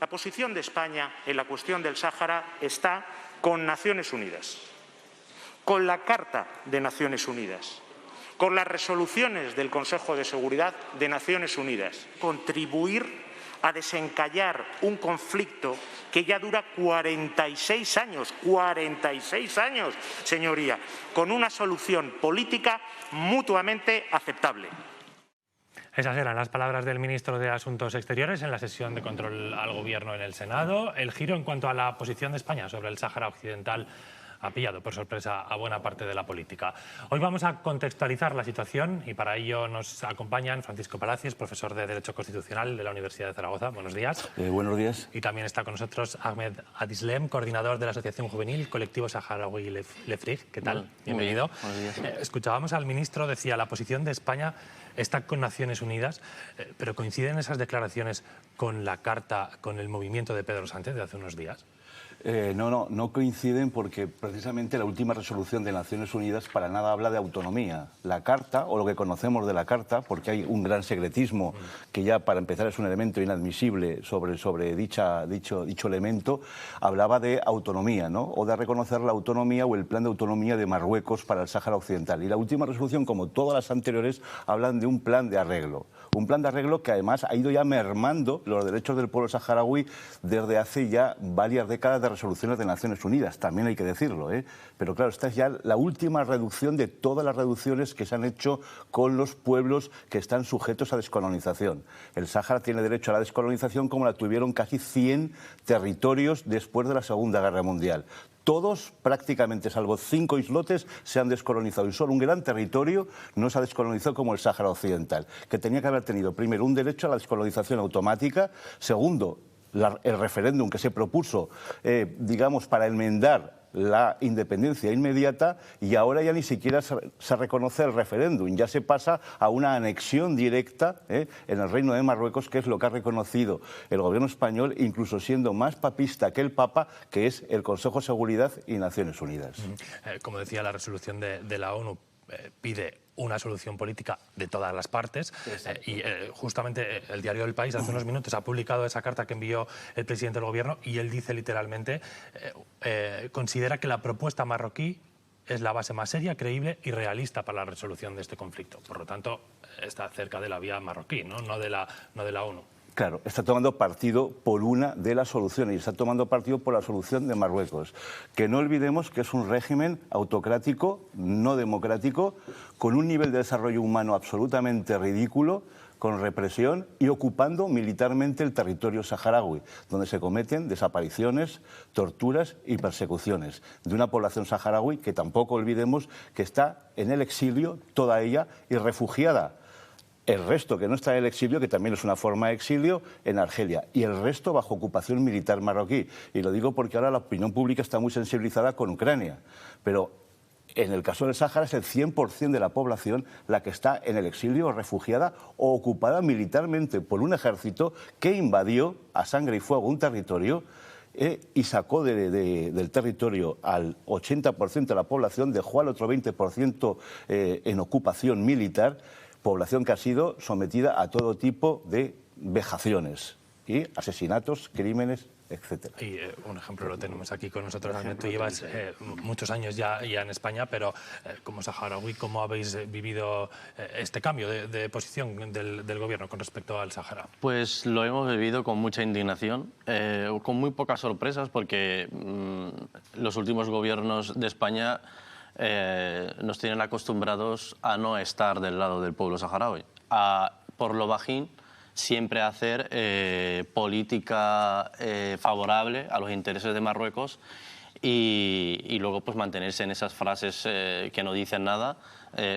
La posición de España en la cuestión del Sáhara está con Naciones Unidas, con la Carta de Naciones Unidas, con las resoluciones del Consejo de Seguridad de Naciones Unidas. Contribuir a desencallar un conflicto que ya dura 46 años, señoría, con una solución política mutuamente aceptable. Esas eran las palabras del ministro de Asuntos Exteriores en la sesión de control al Gobierno en el Senado. El giro en cuanto a la posición de España sobre el Sáhara Occidental ha pillado por sorpresa a buena parte de la política. Hoy vamos a contextualizar la situación y para ello nos acompañan Francisco Palacios, profesor de Derecho Constitucional de la Universidad de Zaragoza. Buenos días. Buenos días. Y también está con nosotros Ahmed Adislem, coordinador de la Asociación Juvenil Colectivo Saharaui Lefrig. ¿Qué tal? Bienvenido. Buenos días. Escuchábamos al ministro, decía, la posición de España está con Naciones Unidas, pero ¿coinciden esas declaraciones con la carta, con el movimiento de Pedro Sánchez de hace unos días? No coinciden porque precisamente la última resolución de Naciones Unidas para nada habla de autonomía. La Carta, o lo que conocemos de la Carta, porque hay un gran secretismo que ya para empezar es un elemento inadmisible sobre dicho elemento, hablaba de autonomía, ¿no? O de reconocer la autonomía o el plan de autonomía de Marruecos para el Sáhara Occidental. Y la última resolución, como todas las anteriores, hablan de un plan de arreglo. Un plan de arreglo que además ha ido ya mermando los derechos del pueblo saharaui desde hace ya varias décadas de resoluciones de Naciones Unidas, también hay que decirlo, ¿eh? Pero claro, esta es ya la última reducción de todas las reducciones que se han hecho con los pueblos que están sujetos a descolonización. El Sáhara tiene derecho a la descolonización como la tuvieron casi 100 territorios después de la Segunda Guerra Mundial. Todos, prácticamente, salvo 5 islotes, se han descolonizado y solo un gran territorio no se ha descolonizado como el Sáhara Occidental, que tenía que haber tenido, primero, un derecho a la descolonización automática, segundo, el referéndum que se propuso, digamos, para enmendar la independencia inmediata, y ahora ya ni siquiera se reconoce el referéndum, ya se pasa a una anexión directa en el Reino de Marruecos, que es lo que ha reconocido el gobierno español, incluso siendo más papista que el Papa, que es el Consejo de Seguridad y Naciones Unidas. Como decía, la resolución de la ONU pide una solución política de todas las partes y justamente el diario El País hace unos minutos ha publicado esa carta que envió el presidente del Gobierno y él dice literalmente, considera que la propuesta marroquí es la base más seria, creíble y realista para la resolución de este conflicto. Por lo tanto, está cerca de la vía marroquí, no de la ONU. Claro, está tomando partido por una de las soluciones y está tomando partido por la solución de Marruecos. Que no olvidemos que es un régimen autocrático, no democrático, con un nivel de desarrollo humano absolutamente ridículo, con represión y ocupando militarmente el territorio saharaui, donde se cometen desapariciones, torturas y persecuciones de una población saharaui que tampoco olvidemos que está en el exilio, toda ella, y refugiada. El resto que no está en el exilio, que también es una forma de exilio, en Argelia. Y el resto bajo ocupación militar marroquí. Y lo digo porque ahora la opinión pública está muy sensibilizada con Ucrania. Pero en el caso del Sáhara es el 100% de la población la que está en el exilio, refugiada o ocupada militarmente por un ejército que invadió a sangre y fuego un territorio y sacó del territorio al 80% de la población, dejó al otro 20% en ocupación militar, población que ha sido sometida a todo tipo de vejaciones y asesinatos, crímenes, etcétera. Y un ejemplo lo tenemos aquí con nosotros. Tú llevas muchos años ya en España, pero como saharaui, ¿cómo habéis vivido este cambio de posición del gobierno con respecto al Sáhara? Pues lo hemos vivido con mucha indignación, con muy pocas sorpresas, porque los últimos gobiernos de España nos tienen acostumbrados a no estar del lado del pueblo saharaui, a, por lo bajín, siempre hacer política favorable a los intereses de Marruecos y luego pues mantenerse en esas frases que no dicen nada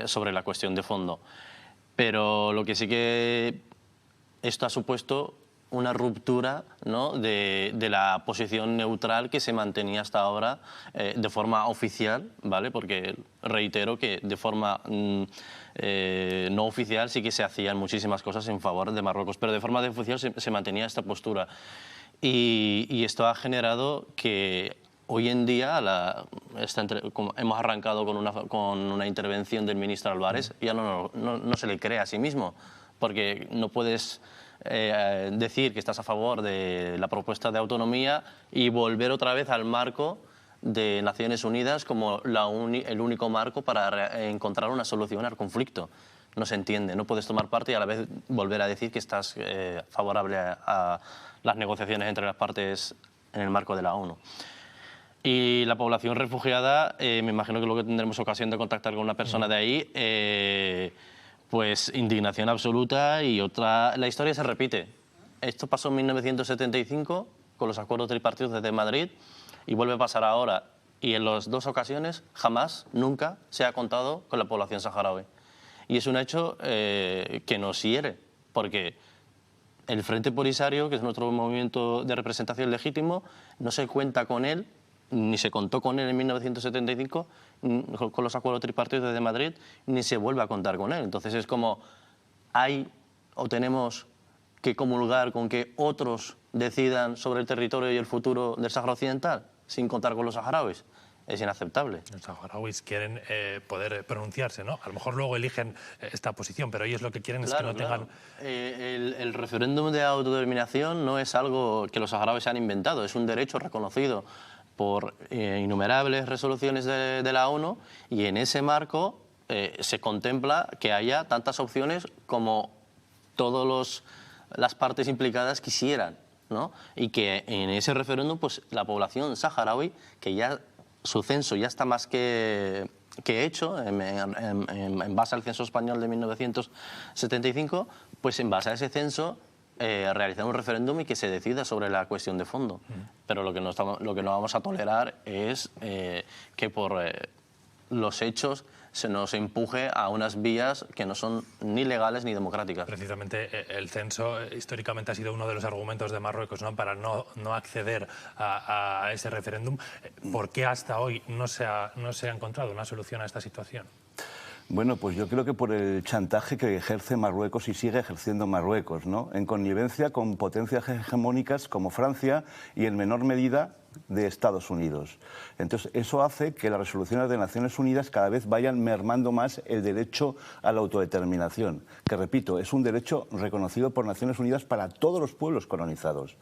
sobre la cuestión de fondo. Pero lo que sí que esto ha supuesto una ruptura, ¿no?, de la posición neutral que se mantenía hasta ahora de forma oficial, ¿vale? Porque reitero que de forma no oficial sí que se hacían muchísimas cosas en favor de Marruecos, pero de forma oficial se mantenía esta postura. Y esto ha generado que hoy en día hemos arrancado con una intervención del ministro Álvarez, ya no se le cree a sí mismo, porque no puedes decir que estás a favor de la propuesta de autonomía y volver otra vez al marco de Naciones Unidas como el único marco para encontrar una solución al conflicto. No se entiende, no puedes tomar parte y a la vez volver a decir que estás favorable a las negociaciones entre las partes en el marco de la ONU. Y la población refugiada, me imagino que luego tendremos ocasión de contactar con una persona de ahí, pues indignación absoluta y otra... La historia se repite. Esto pasó en 1975 con los acuerdos tripartitos desde Madrid y vuelve a pasar ahora. Y en las dos ocasiones jamás, nunca se ha contado con la población saharaui. Y es un hecho que nos hiere, porque el Frente Polisario, que es nuestro movimiento de representación legítimo, no se cuenta con él, ni se contó con él en 1975, con los acuerdos tripartitos desde Madrid, ni se vuelve a contar con él. Entonces es como hay o tenemos que comulgar con que otros decidan sobre el territorio y el futuro del Sáhara Occidental, sin contar con los saharauis. Es inaceptable. Los saharauis quieren poder pronunciarse, ¿no? A lo mejor luego eligen esta posición, pero ellos lo que quieren es que no tengan... El referéndum de autodeterminación no es algo que los saharauis han inventado, es un derecho reconocido por innumerables resoluciones de la ONU y en ese marco se contempla que haya tantas opciones como todas las partes implicadas quisieran, ¿no? Y que en ese referéndum pues, la población saharaui, que ya su censo ya está más que hecho, en base al censo español de 1975, pues en base a ese censo realizar un referéndum y que se decida sobre la cuestión de fondo. Pero lo que no vamos a tolerar es que por los hechos se nos empuje a unas vías que no son ni legales ni democráticas. Precisamente el censo históricamente ha sido uno de los argumentos de Marruecos, ¿no? Para no acceder a ese referéndum. ¿Por qué hasta hoy no se ha encontrado una solución a esta situación? Bueno, pues yo creo que por el chantaje que ejerce Marruecos y sigue ejerciendo Marruecos, ¿no? En connivencia con potencias hegemónicas como Francia y en menor medida de Estados Unidos. Entonces, eso hace que las resoluciones de Naciones Unidas cada vez vayan mermando más el derecho a la autodeterminación, que, repito, es un derecho reconocido por Naciones Unidas para todos los pueblos colonizados.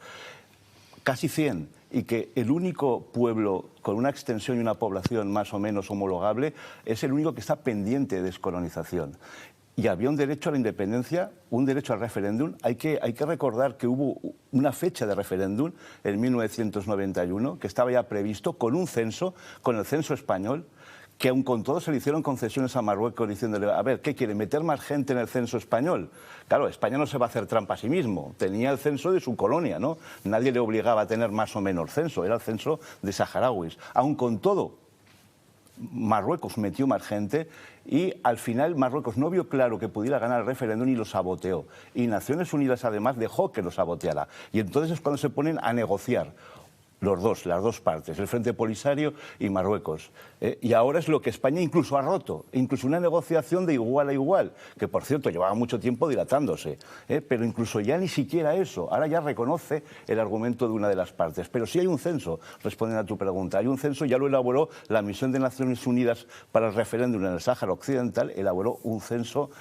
Casi 100, y que el único pueblo con una extensión y una población más o menos homologable es el único que está pendiente de descolonización. Y había un derecho a la independencia, un derecho al referéndum. Hay que recordar que hubo una fecha de referéndum en 1991 que estaba ya previsto con un censo, con el censo español, que aun con todo se le hicieron concesiones a Marruecos diciéndole, a ver, ¿qué quiere? ¿Meter más gente en el censo español? Claro, España no se va a hacer trampa a sí mismo. Tenía el censo de su colonia, ¿no? Nadie le obligaba a tener más o menos censo, era el censo de saharauis. Aun con todo, Marruecos metió más gente y al final Marruecos no vio claro que pudiera ganar el referéndum y lo saboteó. Y Naciones Unidas además dejó que lo saboteara. Y entonces es cuando se ponen a negociar. Las dos partes, el Frente Polisario y Marruecos. Y ahora es lo que España incluso ha roto, incluso una negociación de igual a igual, que por cierto llevaba mucho tiempo dilatándose, pero incluso ya ni siquiera eso, ahora ya reconoce el argumento de una de las partes. Pero sí hay un censo, respondiendo a tu pregunta, hay un censo, ya lo elaboró la Misión de Naciones Unidas para el Referéndum en el Sáhara Occidental, elaboró un censo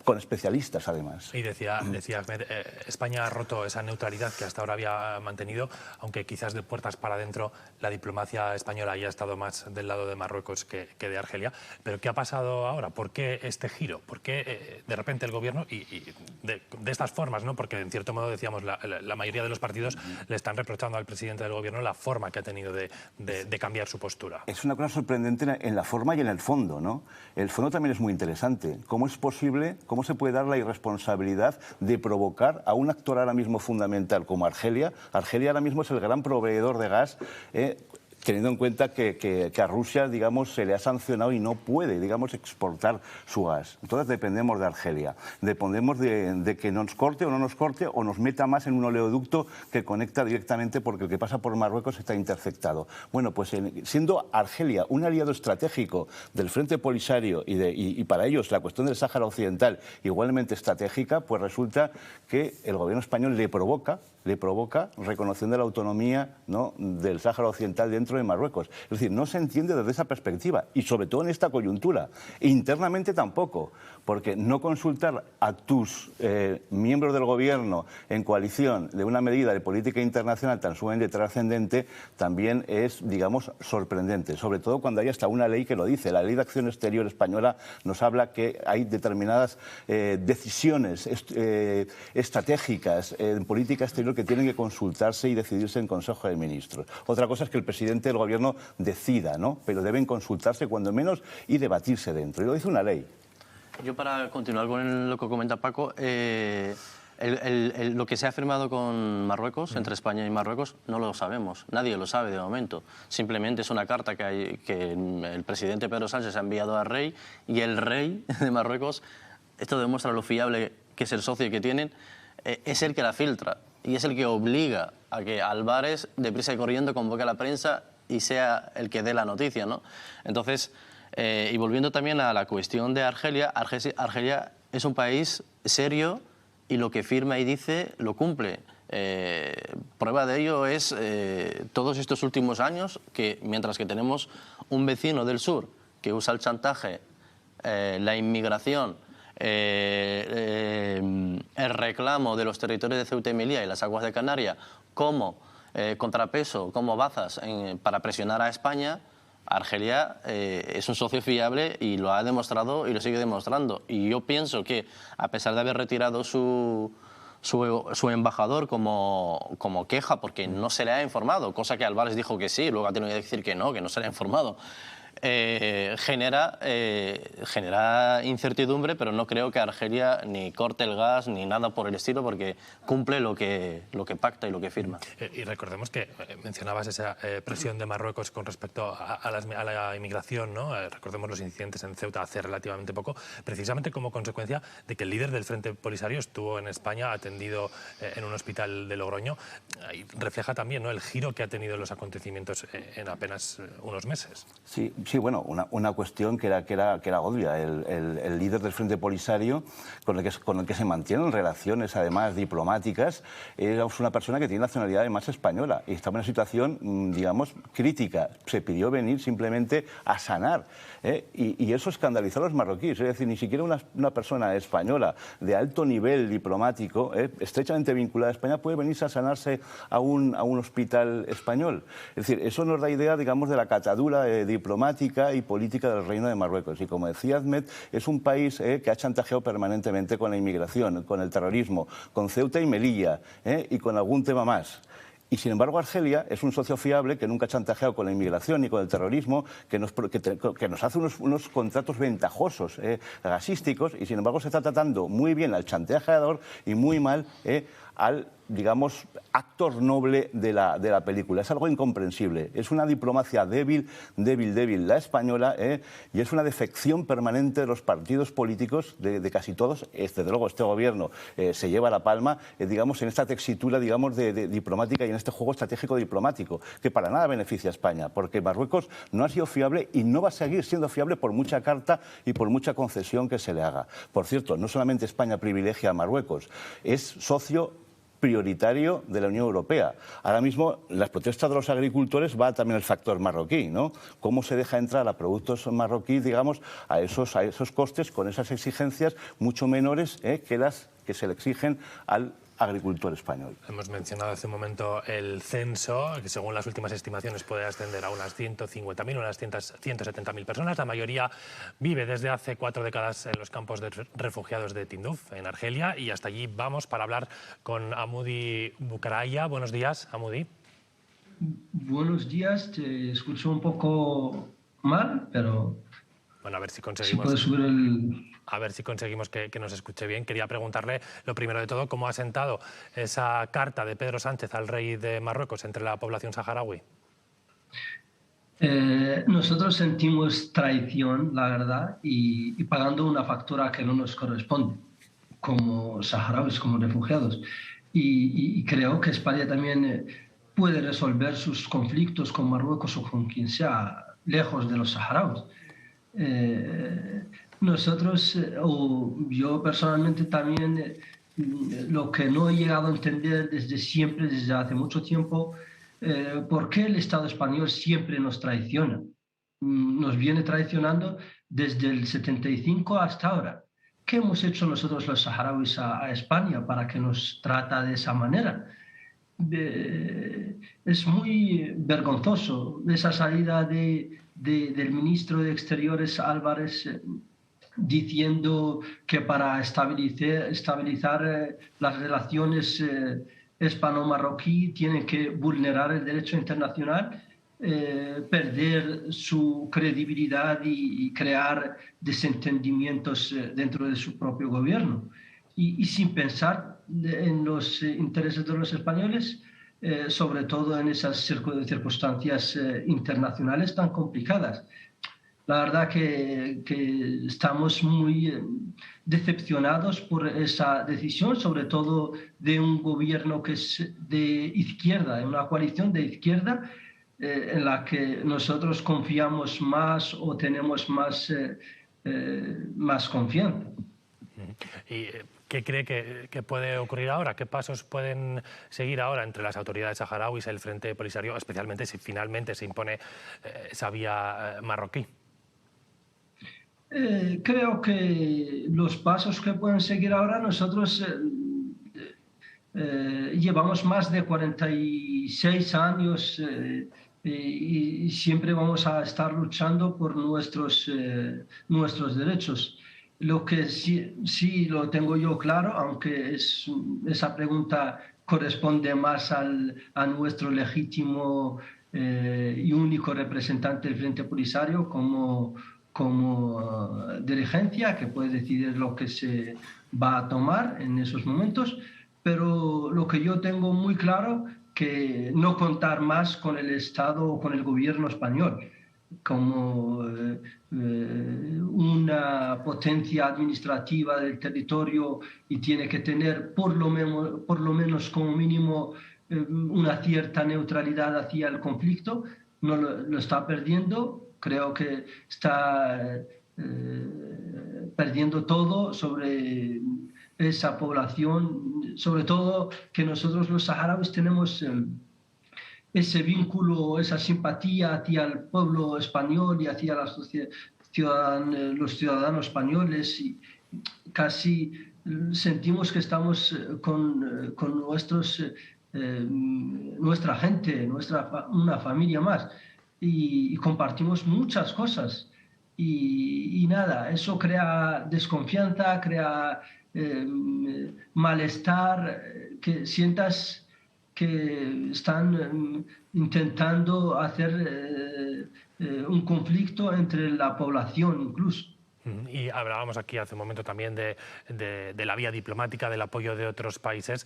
con especialistas, además. Y decía Ahmed, España ha roto esa neutralidad que hasta ahora había mantenido, aunque quizás de puertas para adentro la diplomacia española haya estado más del lado de Marruecos que de Argelia. Pero ¿qué ha pasado ahora? ¿Por qué este giro? ¿Por qué de repente el gobierno, y de estas formas, ¿no? Porque en cierto modo decíamos, la mayoría de los partidos le están reprochando al presidente del gobierno la forma que ha tenido de cambiar su postura? Es una cosa sorprendente en la forma y en el fondo, ¿no? El fondo también es muy interesante. ¿Cómo es posible, cómo se puede dar la irresponsabilidad de provocar a un actor ahora mismo fundamental como Argelia? Argelia ahora mismo es el gran proveedor de gas, teniendo en cuenta que a Rusia, digamos, se le ha sancionado y no puede, digamos, exportar su gas. Entonces dependemos de Argelia. Dependemos de que nos corte o no nos corte o nos meta más en un oleoducto que conecta directamente porque el que pasa por Marruecos está interceptado. Bueno, pues siendo Argelia un aliado estratégico del Frente Polisario y para ellos la cuestión del Sáhara Occidental igualmente estratégica, pues resulta que el gobierno español le provoca reconociendo la autonomía, ¿no?, del Sáhara Occidental dentro dentro de Marruecos. Es decir, no se entiende desde esa perspectiva y sobre todo en esta coyuntura. Internamente tampoco, porque no consultar a tus miembros del gobierno en coalición de una medida de política internacional tan sumamente trascendente también es, digamos, sorprendente, sobre todo cuando hay hasta una ley que lo dice. La Ley de Acción Exterior española nos habla que hay determinadas decisiones estratégicas en política exterior que tienen que consultarse y decidirse en Consejo de Ministros. Otra cosa es que el presidente del gobierno decida, ¿no? Pero deben consultarse cuando menos y debatirse dentro. Y lo dice una ley. Yo, para continuar con lo que comenta Paco, lo que se ha firmado con Marruecos, entre España y Marruecos, no lo sabemos. Nadie lo sabe de momento. Simplemente es una carta que el presidente Pedro Sánchez ha enviado al rey, y el rey de Marruecos, esto demuestra lo fiable que es el socio que tienen, es el que la filtra y es el que obliga a que Álvarez, deprisa y corriendo, convoque a la prensa y sea el que dé la noticia, ¿no? Entonces, y volviendo también a la cuestión de Argelia, Argelia es un país serio y lo que firma y dice lo cumple. Prueba de ello es todos estos últimos años que, mientras que tenemos un vecino del sur que usa el chantaje, la inmigración, el reclamo de los territorios de Ceuta y Melilla y las aguas de Canarias como contrapeso, como bazas para presionar a España, Argelia es un socio fiable y lo ha demostrado y lo sigue demostrando. Y yo pienso que, a pesar de haber retirado su embajador como queja porque no se le ha informado, cosa que Álvarez dijo que sí, luego ha tenido que decir que no se le ha informado, genera incertidumbre, pero no creo que Argelia ni corte el gas ni nada por el estilo, porque cumple lo que pacta y lo que firma. Y recordemos que mencionabas esa presión de Marruecos con respecto a la inmigración, ¿no? Recordemos los incidentes en Ceuta hace relativamente poco, precisamente como consecuencia de que el líder del Frente Polisario estuvo en España atendido en un hospital de Logroño. Y refleja también, ¿no?, el giro que ha tenido los acontecimientos en apenas unos meses. Sí, bueno, una cuestión que era obvia. El líder del Frente Polisario, con el que se mantienen relaciones, además, diplomáticas, era una persona que tiene nacionalidad además española y estaba en una situación, digamos, crítica. Se pidió venir simplemente a sanar, y eso escandalizó a los marroquíes. Es decir, ni siquiera una persona española de alto nivel diplomático, estrechamente vinculada a España, puede venirse a sanarse a un hospital español. Es decir, eso nos da idea, digamos, de la catadura diplomática y política del Reino de Marruecos. Y como decía Ahmed, es un país que ha chantajeado permanentemente con la inmigración, con el terrorismo, con Ceuta y Melilla, y con algún tema más. Y sin embargo, Argelia es un socio fiable que nunca ha chantajeado con la inmigración ni con el terrorismo, que nos hace unos contratos ventajosos, gasísticos, y sin embargo se está tratando muy bien al chantajeador y muy mal al, digamos, actor noble de la película. Es algo incomprensible. Es una diplomacia débil la española, y es una defección permanente de los partidos políticos, de casi todos. Desde luego, este gobierno se lleva la palma, digamos, en esta textura, digamos, de diplomática y en este juego estratégico diplomático, que para nada beneficia a España, porque Marruecos no ha sido fiable y no va a seguir siendo fiable por mucha carta y por mucha concesión que se le haga. Por cierto, no solamente España privilegia a Marruecos, es socio prioritario de la Unión Europea. Ahora mismo, las protestas de los agricultores va también el factor marroquí, ¿no? Cómo se deja entrar a productos marroquíes, digamos, a esos costes con esas exigencias mucho menores que las que se le exigen al agricultor español. Hemos mencionado hace un momento el censo, que según las últimas estimaciones puede ascender a unas 150.000, unas 170.000 personas. La mayoría vive desde hace 4 décadas en los campos de refugiados de Tinduf, en Argelia, y hasta allí vamos para hablar con Hamoudi Boukraya. Buenos días, Hamoudi. Buenos días, te escucho un poco mal, pero... Bueno, a ver si conseguimos... ¿Se puede subir el...? A ver si conseguimos que nos escuche bien. Quería preguntarle, lo primero de todo, ¿cómo ha sentado esa carta de Pedro Sánchez al rey de Marruecos entre la población saharaui? Nosotros sentimos traición, la verdad, y pagando una factura que no nos corresponde, como saharauis, como refugiados. Y creo que España también puede resolver sus conflictos con Marruecos o con quien sea, lejos de los saharauis. Nosotros, o yo personalmente también, lo que no he llegado a entender desde siempre, desde hace mucho tiempo, ¿por qué el Estado español siempre nos traiciona? Nos viene traicionando desde el 75 hasta ahora. ¿Qué hemos hecho nosotros los saharauis a España para que nos trata de esa manera? Es muy vergonzoso esa salida del ministro de Exteriores Álvarez diciendo que para estabilizar las relaciones hispano-marroquí tienen que vulnerar el derecho internacional, perder su credibilidad y crear desentendimientos dentro de su propio gobierno. Y sin pensar en los intereses de los españoles, sobre todo en esas circunstancias internacionales tan complicadas. La verdad que estamos muy decepcionados por esa decisión, sobre todo de un gobierno que es de izquierda, de una coalición de izquierda, en la que nosotros confiamos más o tenemos más confianza. ¿Y qué cree que puede ocurrir ahora? ¿Qué pasos pueden seguir ahora entre las autoridades saharauis, el Frente Polisario, especialmente si finalmente se impone esa vía marroquí? Creo que los pasos que pueden seguir ahora, nosotros llevamos más de 46 años y siempre vamos a estar luchando por nuestros derechos. Lo que sí lo tengo yo claro, aunque esa pregunta corresponde más a nuestro legítimo y único representante del Frente Polisario como dirigencia, que puede decidir lo que se va a tomar en esos momentos, pero lo que yo tengo muy claro que no contar más con el Estado o con el gobierno español como una potencia administrativa del territorio y tiene que tener por lo menos como mínimo una cierta neutralidad hacia el conflicto. No lo está perdiendo. Creo que está perdiendo todo sobre esa población, sobre todo que nosotros los saharauis tenemos ese vínculo, esa simpatía hacia el pueblo español y hacia los ciudadanos españoles, y casi sentimos que estamos con nuestra gente, una familia más, y compartimos muchas cosas. Y nada, eso crea desconfianza, crea malestar, que sientas que están intentando hacer un conflicto entre la población incluso. Y hablábamos aquí hace un momento también de la vía diplomática, del apoyo de otros países.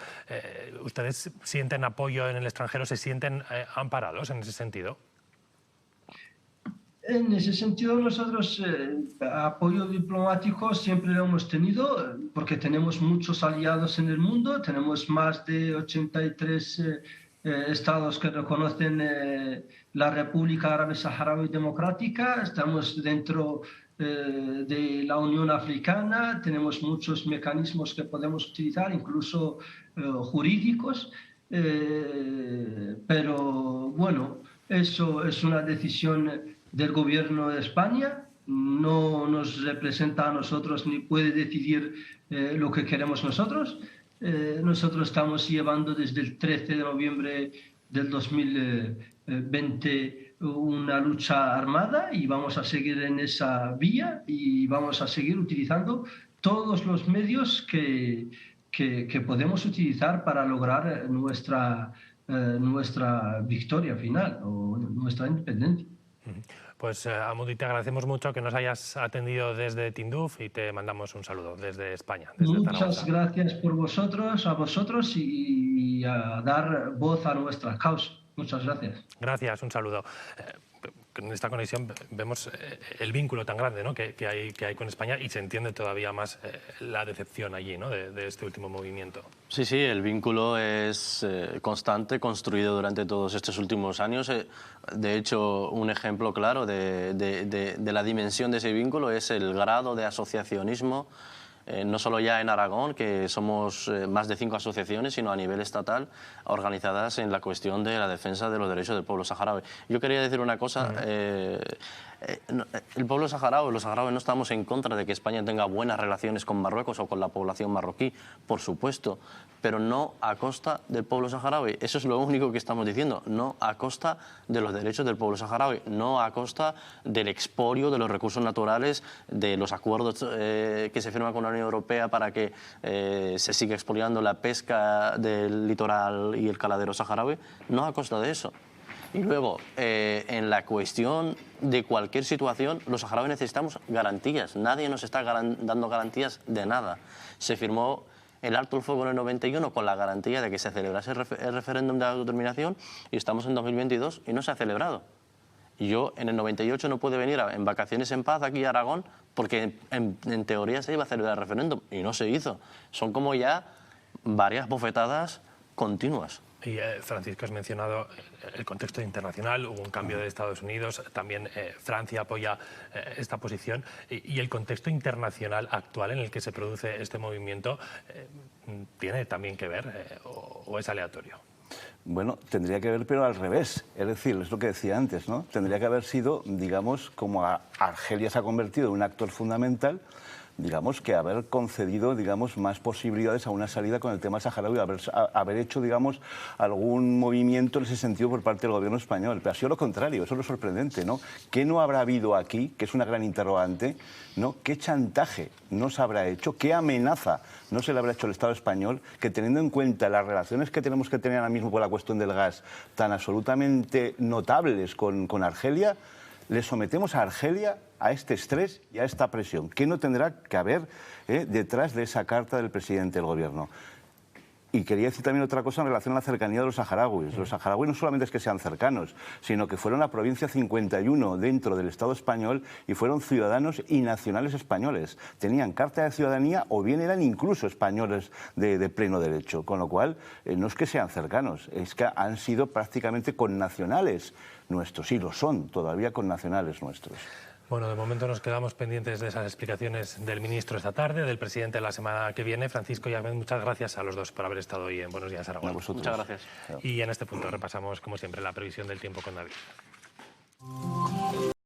¿Ustedes sienten apoyo en el extranjero? ¿Se sienten amparados en ese sentido? En ese sentido, nosotros apoyo diplomático siempre lo hemos tenido porque tenemos muchos aliados en el mundo, tenemos más de 83 estados que reconocen la República Árabe Saharaui Democrática, estamos dentro de la Unión Africana, tenemos muchos mecanismos que podemos utilizar, incluso jurídicos, pero bueno, eso es una decisión del gobierno de España, no nos representa a nosotros ni puede decidir lo que queremos nosotros. Nosotros estamos llevando desde el 13 de noviembre del 2020 una lucha armada y vamos a seguir en esa vía y vamos a seguir utilizando todos los medios que podemos utilizar para lograr nuestra victoria final o nuestra independencia. Pues Hamoudi, te agradecemos mucho que nos hayas atendido desde Tinduf y te mandamos un saludo desde España. Desde Muchas gracias a vosotros y a dar voz a nuestra causa. Muchas gracias. Gracias, un saludo. En esta conexión vemos el vínculo tan grande, ¿no?, que hay con España y se entiende todavía más la decepción allí, ¿no?, de este último movimiento. Sí, el vínculo es constante, construido durante todos estos últimos años. De hecho, un ejemplo claro de la dimensión de ese vínculo es el grado de asociacionismo no solo ya en Aragón, que somos más de 5 asociaciones, sino a nivel estatal, organizadas en la cuestión de la defensa de los derechos del pueblo saharaui. Yo quería decir una cosa. El pueblo saharaui, los saharauis, no estamos en contra de que España tenga buenas relaciones con Marruecos o con la población marroquí, por supuesto, pero no a costa del pueblo saharaui. Eso es lo único que estamos diciendo, no a costa de los derechos del pueblo saharaui, no a costa del expolio de los recursos naturales, de los acuerdos que se firman con la Unión Europea para que se siga expoliando la pesca del litoral y el caladero saharaui, no a costa de eso. Y luego, en la cuestión de cualquier situación, los saharauis necesitamos garantías. Nadie nos está dando garantías de nada. Se firmó el alto el fuego en el 91 con la garantía de que se celebrase el referéndum de autodeterminación y estamos en 2022 y no se ha celebrado. Y yo en el 98 no pude venir en vacaciones en paz aquí a Aragón porque en teoría se iba a celebrar el referéndum y no se hizo. Son como ya varias bofetadas continuas. Y Francisco, has mencionado el contexto internacional, hubo un cambio de Estados Unidos, también Francia apoya esta posición y el contexto internacional actual en el que se produce este movimiento tiene también que ver o es aleatorio. Bueno, tendría que ver, pero al revés. Es decir, es lo que decía antes, ¿no? Tendría que haber sido, digamos, como Argelia se ha convertido en un actor fundamental, digamos, que haber concedido, digamos, más posibilidades a una salida con el tema saharaui, haber hecho, digamos, algún movimiento en ese sentido por parte del gobierno español. Pero ha sido lo contrario, eso es lo sorprendente, ¿no? ¿Qué no habrá habido aquí? Que es una gran interrogante, ¿no? ¿Qué chantaje no se habrá hecho? ¿Qué amenaza no se le habrá hecho al Estado español? Que teniendo en cuenta las relaciones que tenemos que tener ahora mismo por la cuestión del gas, tan absolutamente notables con Argelia, le sometemos a Argelia a este estrés y a esta presión. ¿Qué no tendrá que haber detrás de esa carta del presidente del gobierno? Y quería decir también otra cosa en relación a la cercanía de los saharauis. Los saharauis no solamente es que sean cercanos, sino que fueron la provincia 51 dentro del Estado español y fueron ciudadanos y nacionales españoles. Tenían carta de ciudadanía o bien eran incluso españoles de pleno derecho. Con lo cual, no es que sean cercanos, es que han sido prácticamente connacionales nuestros. Sí, lo son todavía connacionales nuestros. Bueno, de momento nos quedamos pendientes de esas explicaciones del ministro esta tarde, del presidente la semana que viene. Francisco y Ahmed, muchas gracias a los dos por haber estado hoy en Buenos Días, Aragón. Muchas gracias. Y en este punto repasamos, como siempre, la previsión del tiempo con David.